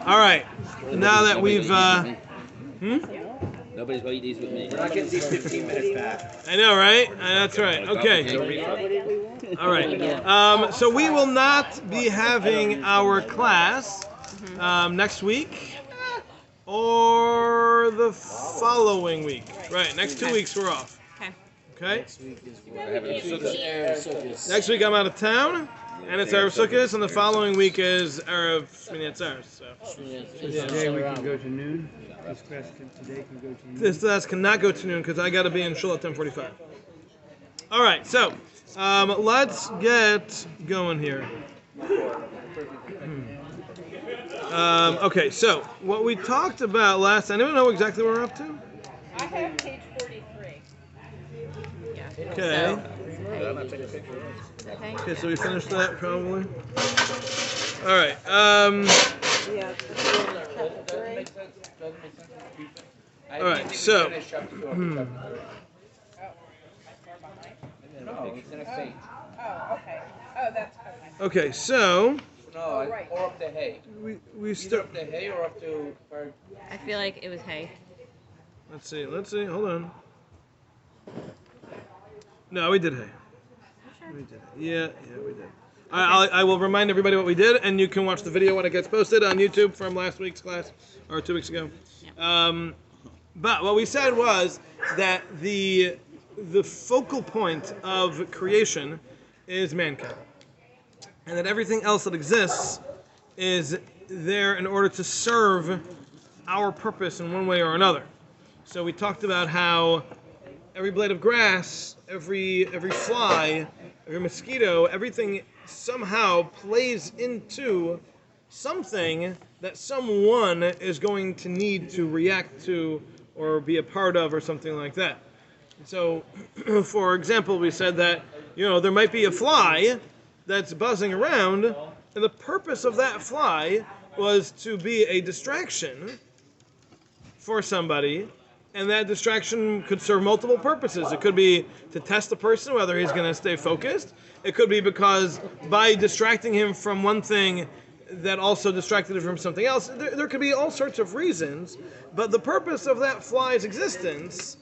All right. Now that we've... Nobody's going to eat these with me. We're not getting these 15 minutes back. I know, right? That's right. Okay. All right. So we will not be having our class next week or the following week. Right. Next 2 weeks we're off. Okay. Next week I'm out of town, and it's Erev Sukkot, and the following week is Erev Shmini Atzeres. So. Today we can go to noon. This class today can go to noon. This class cannot go to noon because I got to be in Shul at 10:45. All right, so let's get going here. Okay, so what we talked about last. Anyone know exactly what we're up to? I have page 43. Okay. Okay, so we finished that probably. All right. All right. So. No, it's the next page. Oh, okay. Oh, that's okay. Okay, so. No, or up to hay. We Either start. up to hay or up to... I feel like it was hay. Let's see. Hold on. No, we did hay. We did. Yeah, we did. I will remind everybody what we did, and you can watch the video when it gets posted on YouTube from last week's class, or 2 weeks ago. But what we said was that the focal point of creation is mankind, and that everything else that exists is there in order to serve our purpose in one way or another. So we talked about how every blade of grass, every fly, every mosquito, everything somehow plays into something that someone is going to need to react to or be a part of or something like that. So, for example, we said that, there might be a fly that's buzzing around, and the purpose of that fly was to be a distraction for somebody. And that distraction could serve multiple purposes. It could be to test the person whether he's going to stay focused. It could be because by distracting him from one thing, that also distracted him from something else. There could be all sorts of reasons, but the purpose of that fly's existence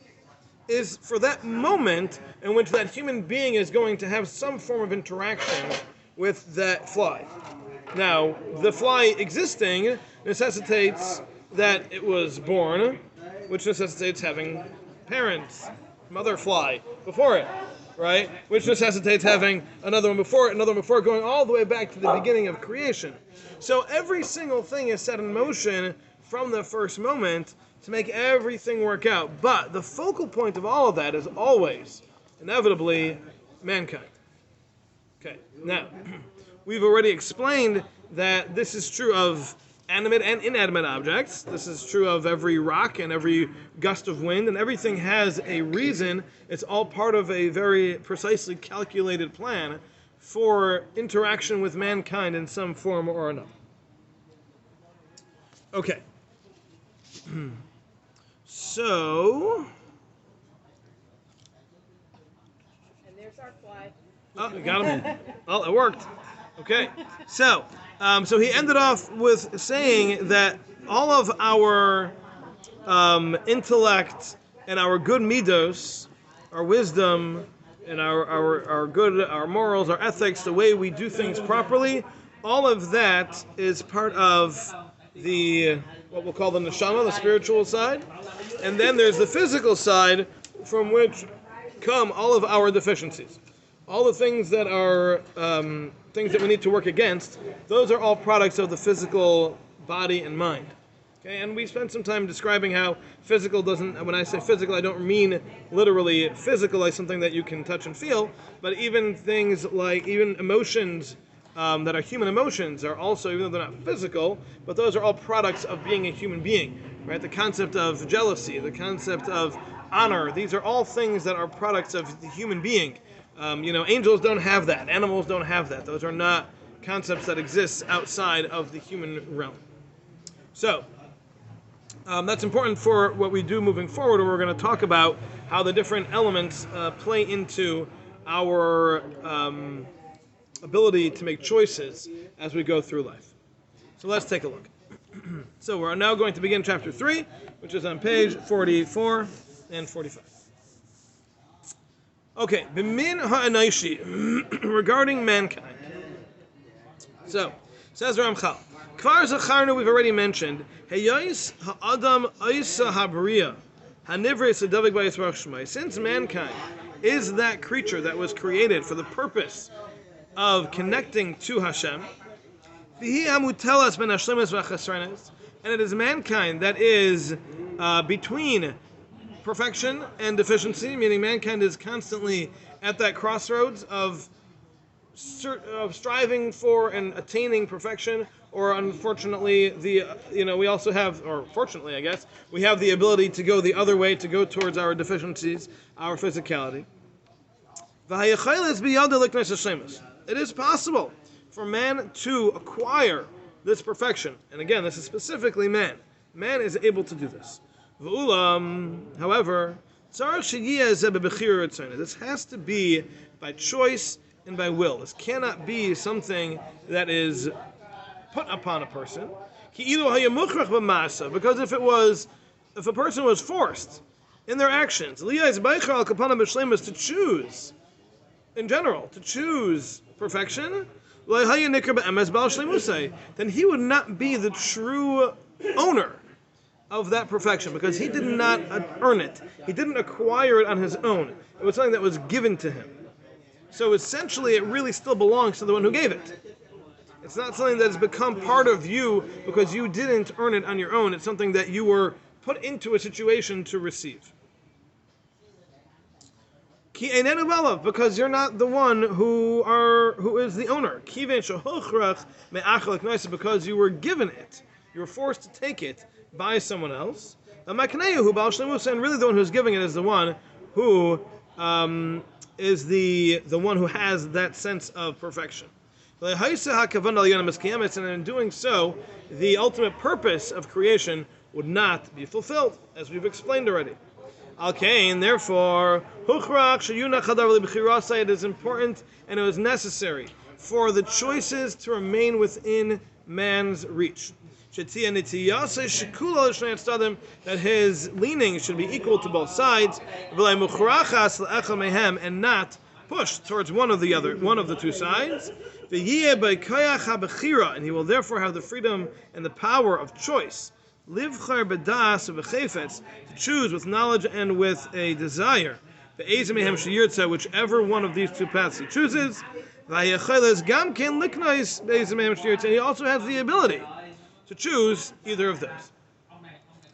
is for that moment in which that human being is going to have some form of interaction with that fly. Now, the fly existing necessitates that it was born, which necessitates having parents, mother fly, before it, right? Which necessitates having another one before it, going all the way back to the beginning of creation. So every single thing is set in motion from the first moment to make everything work out. But the focal point of all of that is always, inevitably, mankind. Okay, now, we've already explained that this is true of animate and inanimate objects. This is true of every rock and every gust of wind, and everything has a reason. It's all part of a very precisely calculated plan for interaction with mankind in some form or another. Okay. So... And there's our fly. Oh, we got him. Oh, it worked. Okay. So he ended off with saying that all of our intellect and our good midos, our wisdom, and our morals, our ethics, the way we do things properly, all of that is part of the what we'll call the neshama, the spiritual side, and then there's the physical side, from which come all of our deficiencies. All the things that are things that we need to work against, those are all products of the physical body and mind. Okay, and we spent some time describing how physical doesn't, when I say physical, I don't mean literally physical, like something that you can touch and feel, but even things like, even emotions that are human emotions are also, even though they're not physical, but those are all products of being a human being, right? The concept of jealousy, the concept of honor, these are all things that are products of the human being. Angels don't have that. Animals don't have that. Those are not concepts that exist outside of the human realm. So, that's important for what we do moving forward, and we're going to talk about how the different elements play into our ability to make choices as we go through life. So let's take a look. So we're now going to begin chapter 3, which is on page 44 and 45. Okay, B'min ha'anaishi, regarding mankind. So, says Ramchal, Kvar Zacharnu, we've already mentioned, Heyais ha'adam aisa habriya, hanivres ha'davik b'yis baruch shmai. Since mankind is that creature that was created for the purpose of connecting to Hashem, v'hi hamutelas ben hashlemes v'chasrenes, and it is mankind that is between perfection and deficiency, meaning mankind is constantly at that crossroads of striving for and attaining perfection, or unfortunately, we also have, or fortunately, I guess, we have the ability to go the other way, to go towards our deficiencies, our physicality. It is possible for man to acquire this perfection, and again, this is specifically man. Man is able to do this. However, this has to be by choice and by will. This cannot be something that is put upon a person. Because if a person was forced in their actions, to choose, in general, to choose perfection, then he would not be the true owner of that perfection, because he did not earn it. He didn't acquire it on his own. It was something that was given to him. So essentially, it really still belongs to the one who gave it. It's not something that has become part of you because you didn't earn it on your own. It's something that you were put into a situation to receive. Because you're not the one who is the owner. Because you were given it. You were forced to take it by someone else. And really the one who's giving it is the one who is the one who has that sense of perfection. And in doing so, the ultimate purpose of creation would not be fulfilled, as we've explained already. Al-Kain, therefore, it is important and it is necessary for the choices to remain within man's reach. That his leaning should be equal to both sides, and not pushed towards one of the two sides. And he will therefore have the freedom and the power of choice. To choose with knowledge and with a desire. Whichever one of these two paths he chooses. And he also has the ability to choose either of those.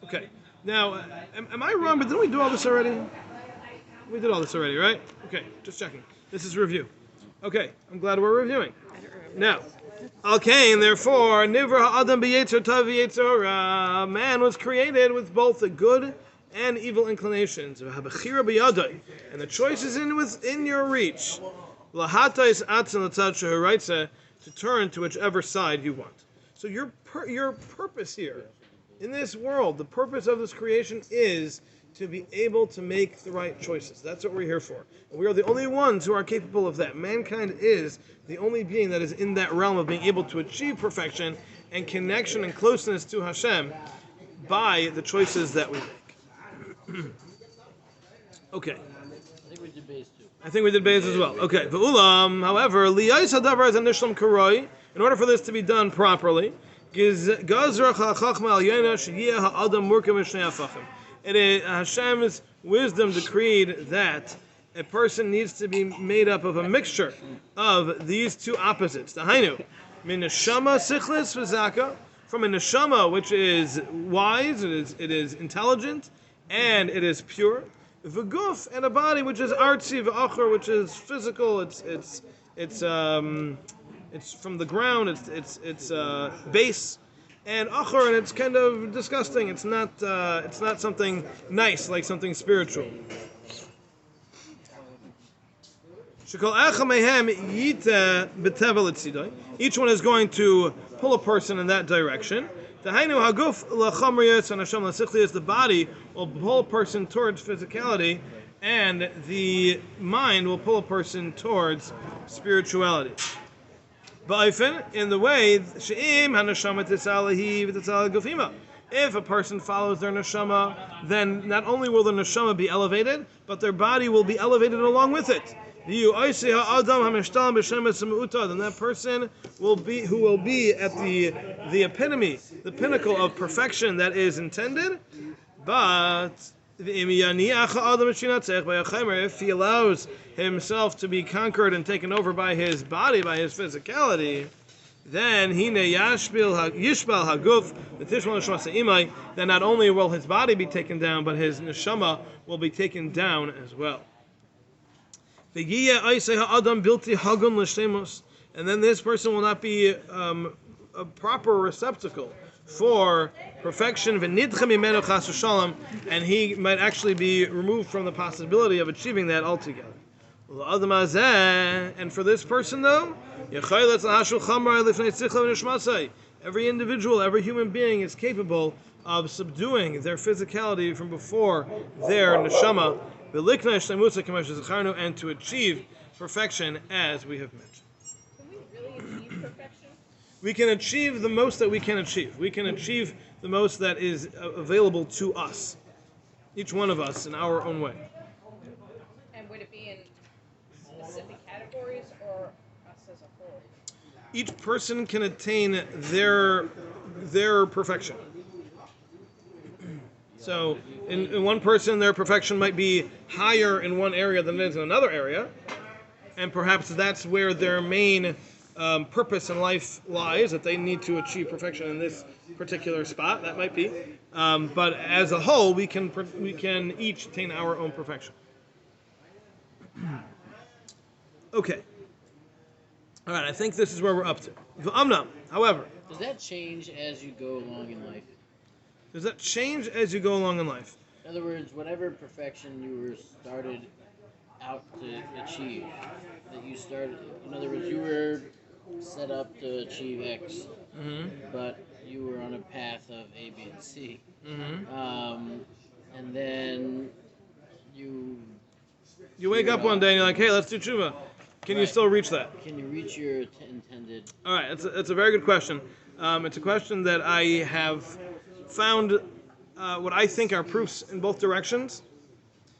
Okay. Now, am I wrong? But didn't we do all this already? We did all this already, right? Okay, just checking. This is review. Okay, I'm glad we're reviewing. Now, okay, and therefore, man was created with both the good and evil inclinations. And the choice is within your reach. To turn to whichever side you want. So your purpose here, in this world, the purpose of this creation is to be able to make the right choices. That's what we're here for. And we are the only ones who are capable of that. Mankind is the only being that is in that realm of being able to achieve perfection and connection and closeness to Hashem by the choices that we make. Okay. I think we did Beis as well. Okay. However, in order for this to be done properly, Hashem's wisdom decreed that a person needs to be made up of a mixture of these two opposites. Dahainu, min neshama sichlis v'zaka, from a neshama which is wise, it is intelligent, and it is pure. V'guf, and a body which is artsy, v'achor, which is physical. It's from the ground. It's base. And achor, and it's kind of disgusting. It's not something nice, like something spiritual. Each one is going to pull a person in that direction. The body will pull a person towards physicality, and the mind will pull a person towards spirituality. Ba'ifin, in the way, she'im haneshama tisalahi v'tisala gufima. If a person follows their neshama, then not only will the neshama be elevated, but their body will be elevated along with it. Then that person will be at the epitome, the pinnacle of perfection that is intended. But if he allows himself to be conquered and taken over by his body, by his physicality, then then not only will his body be taken down, but his neshama will be taken down as well. And then this person will not be a proper receptacle for perfection, and he might actually be removed from the possibility of achieving that altogether. And for this person though, every individual, every human being is capable of subduing their physicality from before their neshama, and to achieve perfection as we have mentioned. Can we really achieve perfection? We can achieve the most that we can achieve. We can achieve the most that is available to us, each one of us in our own way. And would it be in specific categories or us as a whole? Each person can attain their perfection. So, in one person, their perfection might be higher in one area than it is in another area, and perhaps that's where their main purpose in life lies, that they need to achieve perfection in this particular spot. That might be, but as a whole, we can each attain our own perfection. Okay. All right. I think this is where we're up to. However, does that change as you go along in life? Does that change as you go along in life? In other words, whatever perfection you were started out to achieve, that you started. In other words, you were set up to achieve X, but you were on a path of A, B, and C, and then you wake up one day and you're like, hey, let's do tshuva. Can you still reach that? Can you reach your intended? All right, it's a very good question. It's a question that I have found what I think are proofs in both directions.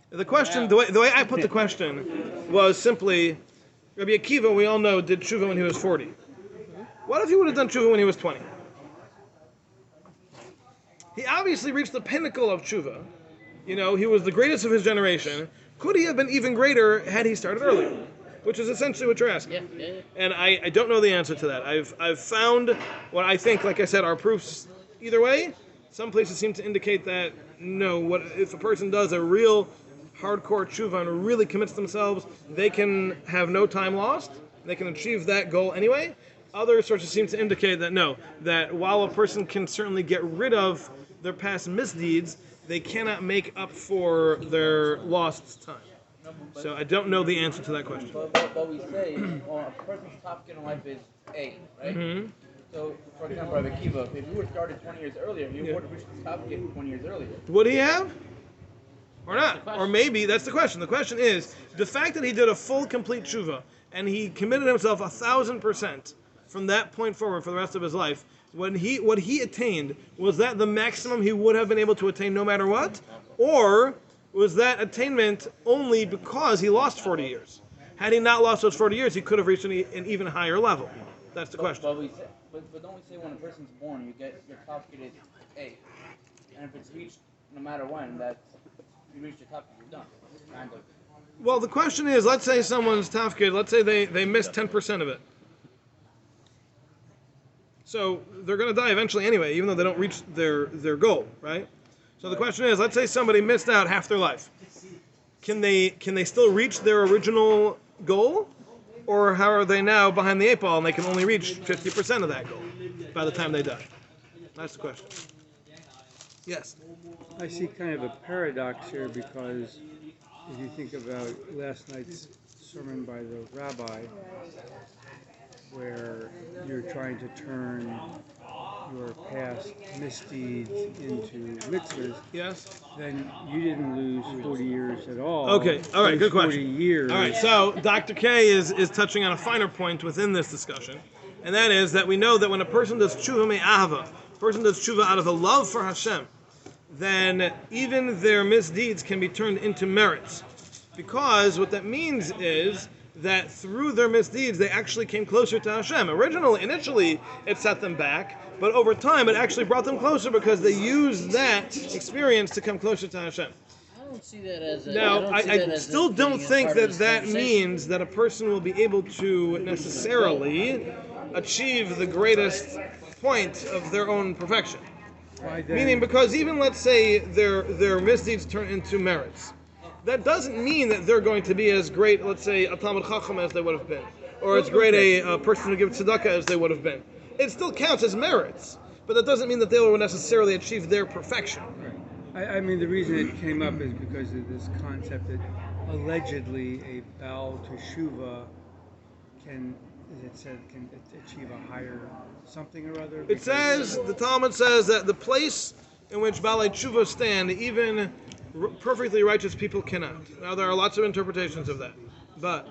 The question, the way I put the question was simply, Rabbi Akiva, we all know, did tshuva when he was 40. What if he would have done tshuva when he was 20? He obviously reached the pinnacle of tshuva. You know, he was the greatest of his generation. Could he have been even greater had he started earlier? Which is essentially what you're asking. Yeah. And I don't know the answer to that. I've found what I think, like I said, are proofs either way. Some places seem to indicate that, no, what if a person does a real hardcore tshuva and really commits themselves, they can have no time lost. They can achieve that goal anyway. Other sources seem to indicate that no, that while a person can certainly get rid of their past misdeeds, they cannot make up for their lost time. So I don't know the answer to that question. But we say, well, a person's top get in life is A, right? Mm-hmm. So, for example, Rabbi Akiva, if you would have started 20 years earlier, you would have reached the top get 20 years earlier. Would he have? Or not? Or maybe, that's the question. The question is, the fact that he did a full, complete tshuva, and he committed himself 1,000% from that point forward for the rest of his life, what he attained, was that the maximum he would have been able to attain no matter what? Or was that attainment only because he lost 40 years? Had he not lost those 40 years, he could have reached an even higher level. That's the question. But don't we say when a person's born, you get your top get is A, and if it's reached no matter when, that's you reach your top get, you're done. Kind of. Well, the question is, let's say someone's tafkid, let's say they miss 10% of it. So they're going to die eventually anyway, even though they don't reach their goal, right? So the question is, let's say somebody missed out half their life. Can they still reach their original goal? Or how are they now behind the 8 ball and they can only reach 50% of that goal by the time they die? That's the question. Yes? I see kind of a paradox here because if you think about last night's sermon by the rabbi, where you're trying to turn your past misdeeds into mitzvahs, yes, then you didn't lose 40 years at all. Okay, all right, good 40 question. years. All right, so Dr. K is touching on a finer point within this discussion, And that is that we know that when a person does tshuva me'ahava, a person does tshuva out of a love for Hashem, then even their misdeeds can be turned into merits. Because what that means is that through their misdeeds, they actually came closer to Hashem. Initially, it set them back, but over time, it actually brought them closer because they used that experience to come closer to Hashem. I don't see that as a. Now, I still don't think that means that a person will be able to necessarily achieve the greatest point of their own perfection. Meaning, because even let's say their misdeeds turn into merits, that doesn't mean that they're going to be as great, let's say, a Talmud Chacham as they would have been, or as great a person who gives tzedakah as they would have been. It still counts as merits, but that doesn't mean that they will necessarily achieve their perfection. I mean, the reason it came up is because of this concept that allegedly a Baal Teshuvah can achieve a higher something or other. It says, the Talmud says that the place in which Baalei Teshuvah stand, even perfectly righteous people cannot. Now, there are lots of interpretations of that, but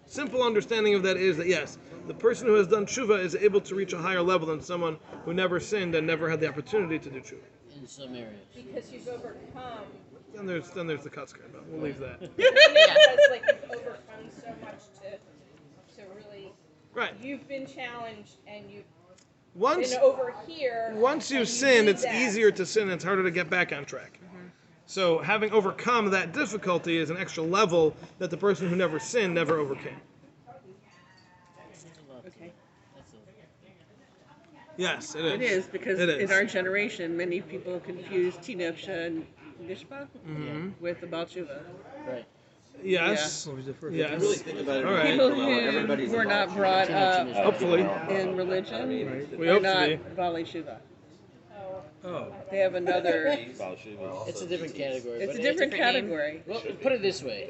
simple understanding of that is that yes, the person who has done tshuva is able to reach a higher level than someone who never sinned and never had the opportunity to do tshuva. In some areas. Because you've overcome. Then there's the Kutzker, but we'll leave that. Because like you've overcome so much to really. Right. You've been challenged and you've Once been over here. once you've and sinned, did it's that. easier to sin. It's harder to get back on track. So having overcome that difficulty is an extra level that the person who never sinned never overcame. Okay. Yes, it is. It is, because It is. in our generation, many people confuse Tinefsha and Nishpa with the Baal Tshuva. Right. Yes. What was the first? Yes. If you really think about it, All right. People everybody's who were involved. not brought up Hopefully. in religion We are hope to not be. Baalei Tshuva. Oh, They have another. It's a different category. It's but a different different name. category. Well, put it this way.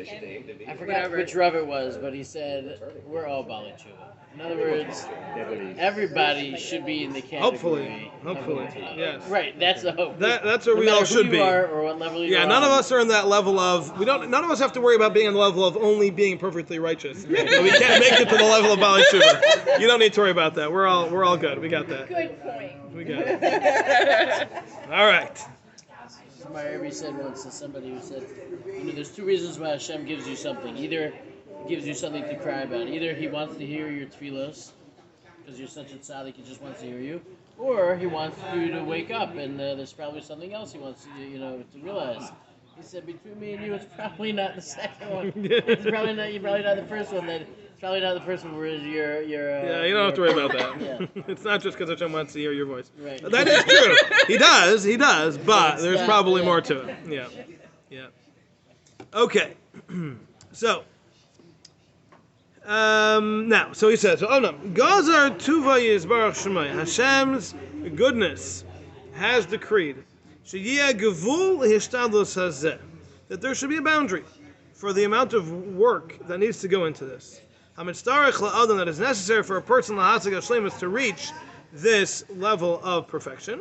I forgot Whatever. which Rav it was, but he said we're all Baalei Tshuva. In other words, everybody should be in the category. Hopefully. Yes. Right. That's the hope. That's where no we matter all who should you be. Are or what level you Yeah, are none of on. us are in that level of none of us have to worry about being on the level of only being perfectly righteous. But we can't make it to the level of Baalei Tshuva. You don't need to worry about that. We're all good. We got that. Good point. We got it. All right. Somebody already said once to somebody who said, there's two reasons why Hashem gives you something. Either he gives you something to cry about. Either he wants to hear your tefillos, because you're such a tzaddik, he just wants to hear you. Or he wants you to wake up, and there's probably something else he wants you to realize. He said, between me and you, it's probably not the second one. It's probably not the first one. It's probably not the first one where you're Yeah, you don't have to worry about that. Yeah. It's not just because Hashem wants to hear your voice. Right. That is true. He does, but It's there's not- probably yeah. more to it. Yeah. Okay. So. Now, so he says, Gazar Tuva Yizbarach Shemai. Hashem's goodness has decreed Sheyeh Gevul Hishtadlus Hazeh, that there should be a boundary for the amount of work that needs to go into this. Hamitzarech la'adam, that is necessary for a person lahasag hashlemus to reach this level of perfection.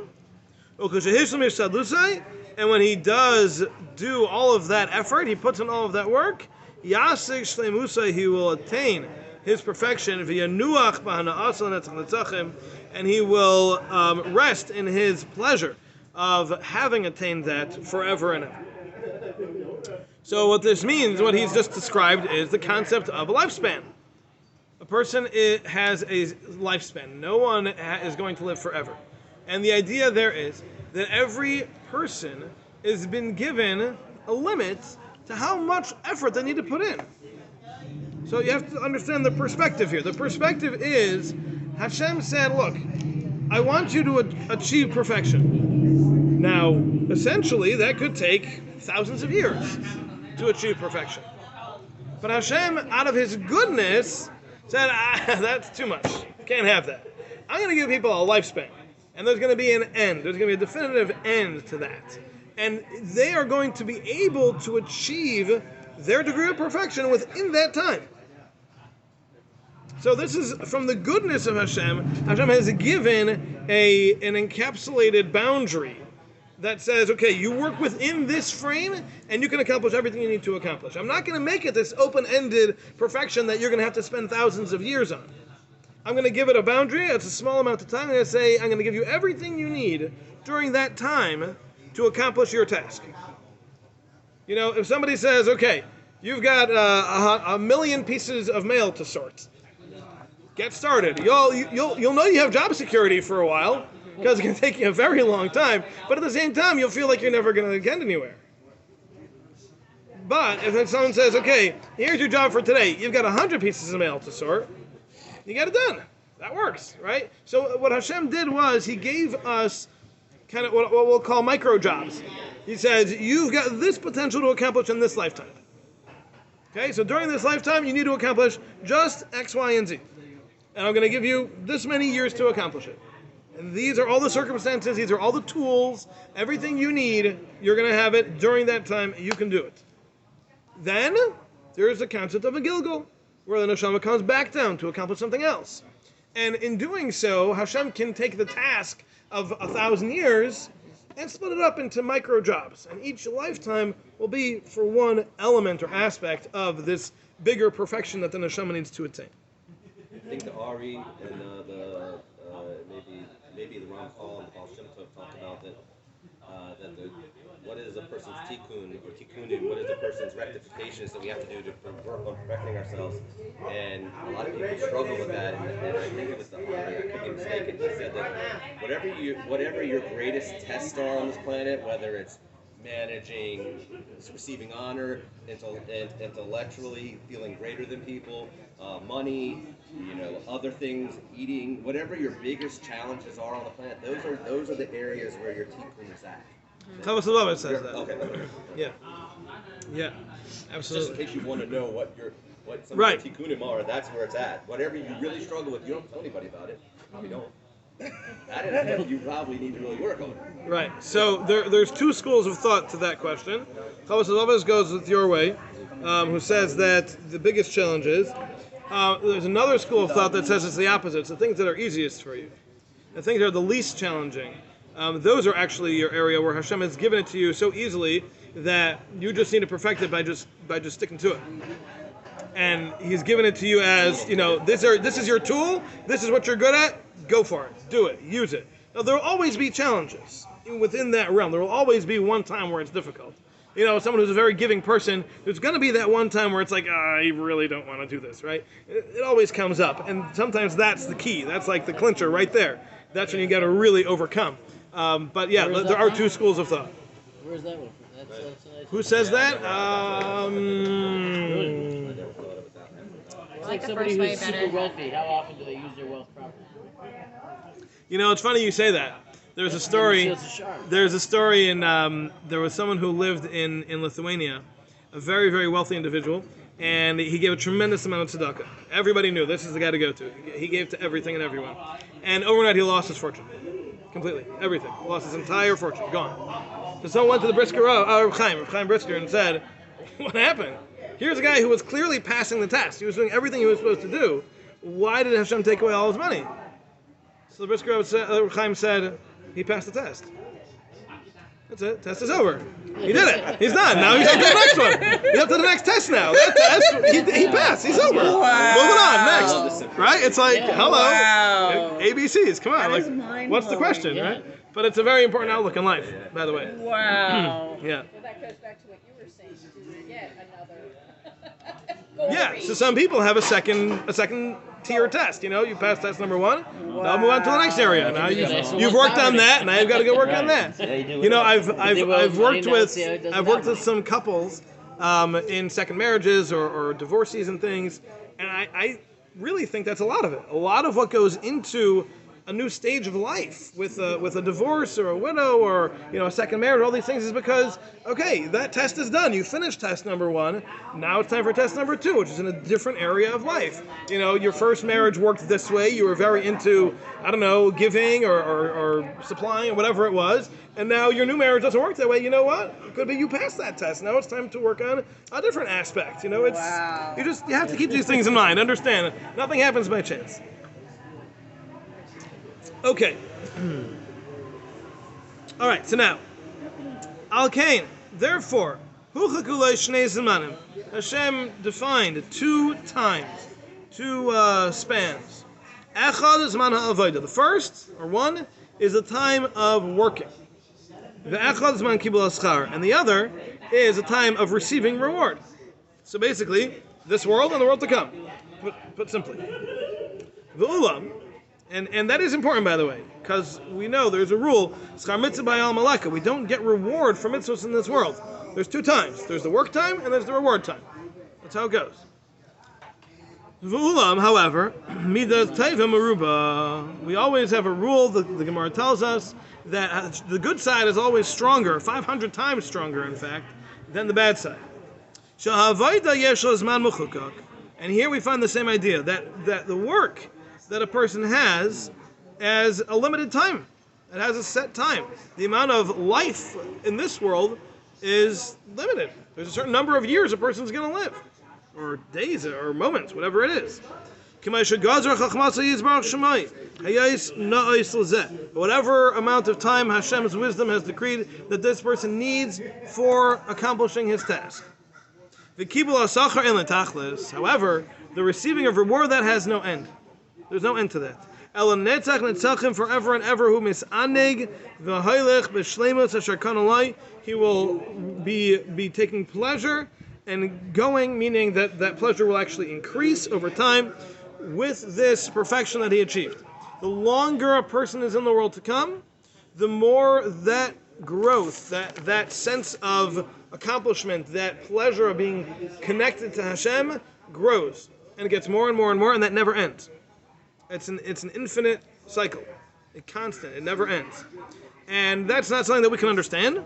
And when he does do all of that effort, he puts in all of that work, Yasig Shleimusai, he will attain his perfection via Nuach B'Hana'asal, and he will rest in his pleasure of having attained that forever and ever. So what this means, what he's just described, is the concept of a lifespan. A person has a lifespan. No one is going to live forever. And the idea there is that every person has been given a limit to how much effort they need to put in. So you have to understand the perspective here. The perspective is, Hashem said, look, I want you to achieve perfection. Now, essentially, that could take thousands of years to achieve perfection. But Hashem, out of his goodness, said, that's too much. Can't have that. I'm going to give people a lifespan. And there's going to be an end. There's going to be a definitive end to that. And they are going to be able to achieve their degree of perfection within that time. So this is from the goodness of Hashem. Hashem has given an encapsulated boundary that says, okay, you work within this frame and you can accomplish everything you need to accomplish. I'm not going to make it this open-ended perfection that you're going to have to spend thousands of years on. I'm going to give it a boundary. It's a small amount of time. I'm going to say, I'm going to give you everything you need during that time to accomplish your task. You know, if somebody says, okay, you've got a million pieces of mail to sort, get started. You'll know you have job security for a while because it can take you a very long time, but at the same time, you'll feel like you're never going to get anywhere. But if someone says, okay, here's your job for today, you've got 100 pieces of mail to sort, you get it done. That works, right? So what Hashem did was he gave us kind of what we'll call micro jobs. He says, you've got this potential to accomplish in this lifetime. Okay, so during this lifetime, you need to accomplish just X, Y, and Z. And I'm going to give you this many years to accomplish it. And these are all the circumstances, these are all the tools, everything you need, you're going to have it during that time, you can do it. Then, there's the concept of a Gilgal, where the neshama comes back down to accomplish something else. And in doing so, Hashem can take the task of 1,000 years and split it up into micro jobs. And each lifetime will be for one element or aspect of this bigger perfection that the neshama needs to attain. I think the Ari and maybe the Ramchal and the Baal Shem Tov talked about that. What is a person's tikkun or tikkunim? What is a person's rectifications that we have to do to work on perfecting ourselves? And a lot of people struggle with that. And I think it was the Ari, I could be mistaken. He said that whatever your greatest tests are on this planet, whether it's managing, receiving honor, intellectually feeling greater than people, money, other things, eating, whatever your biggest challenges are on the planet, those are the areas where your tikkun is at. Chavos Levavot says that. Okay. Yeah, absolutely. Just in case you want to know what some right. of the tikkunim are, that's where it's at. Whatever you really struggle with, you don't tell anybody about it. Probably don't. That is what you probably need to really work on. Right. So there's two schools of thought to that question. Chavos Levavot goes with your way, who says that the biggest challenge is. There's another school of thought that says it's the opposite. It's the things that are easiest for you. The things that are the least challenging. Those are actually your area where Hashem has given it to you so easily that you just need to perfect it by just sticking to it. And He's given it to you as, this is your tool, this is what you're good at, go for it, do it, use it. Now there will always be challenges within that realm. There will always be one time where it's difficult. Someone who's a very giving person, there's going to be that one time where it's like, I really don't want to do this, right? It always comes up. And sometimes that's the key. That's like the clincher right there. That's when you got to really overcome. But yeah, there are two schools of thought. Where's that one? Who says that? It's like like the somebody first way who's super better. wealthy. How often do they use their wealth properly? It's funny you say that. There's a story. There's a story in. There was someone who lived in Lithuania, a very, very wealthy individual, and he gave a tremendous amount of tzedakah. Everybody knew this is the guy to go to. He gave to everything and everyone, and overnight he lost his fortune, completely, everything. He lost his entire fortune, gone. So someone went to the Brisker Rav Chaim Brisker, and said, "What happened? Here's a guy who was clearly passing the test. He was doing everything he was supposed to do. Why did Hashem take away all his money?" So the Brisker Rav Chaim said, "He passed the test. That's it. Test is over. He did it. He's done. Now he's up to the next one. He's up to the next test now. That test, he passed. He's over. Wow. Moving on. Next. Right? It's like, hello. Wow. ABCs. Come on. That is Like, what's the question, Yeah. right? But it's a very important outlook in life, by the way. Wow. Yeah. Well, that goes back to what you were saying, to get another Yeah. So some people have a second tier test. You pass test number one, they'll move on to the next area. Now you've worked on that, now you've got to go work on that. I've worked with some couples in second marriages or divorces and things, and I really think that's a lot of it. A lot of what goes into a new stage of life with a divorce or a widow or a second marriage, all these things is because, okay, that test is done. You finished test number one. Now it's time for test number two, which is in a different area of life. Your first marriage worked this way. You were very into, giving or supplying or whatever it was. And now your new marriage doesn't work that way. You know what? It could be you passed that test. Now it's time to work on a different aspect. You have to keep these things in mind. Understand, nothing happens by chance. Okay. All right. So now, Al Kain. Therefore, Hashem defined two times, two spans, Echad zman ha'avoda. The first, or one, is a time of working. Ve'echad zman kibul haschar. And the other is a time of receiving reward. So basically, this world and the world to come. Put simply. Ve'ulam. And that is important, by the way, because we know there's a rule, schar mitzvah b'al malaka. We don't get reward for mitzvahs in this world. There's two times. There's the work time and there's the reward time. That's how it goes. V'ulam, however, midas taiva meruba. We always have a rule. The Gemara tells us that the good side is always stronger, 500 times stronger, in fact, than the bad side. Shahavaida yesh lo zman mechukak. And here we find the same idea that the work that a person has as a limited time. It has a set time. The amount of life in this world is limited. There's a certain number of years a person's going to live, or days, or moments, whatever it is. Whatever amount of time Hashem's wisdom has decreed that this person needs for accomplishing his task. However, the receiving of reward, that has no end. There's no end to that. Ela netzach netzachim, forever and ever. Hu misaneg v'hoylech b'shleimus asher kanalai. He will be taking pleasure and going, meaning that pleasure will actually increase over time with this perfection that he achieved. The longer a person is in the world to come, the more that growth, that sense of accomplishment, that pleasure of being connected to Hashem grows, and it gets more and more and more, and that never ends. It's an infinite cycle. It's constant. It never ends. And that's not something that we can understand.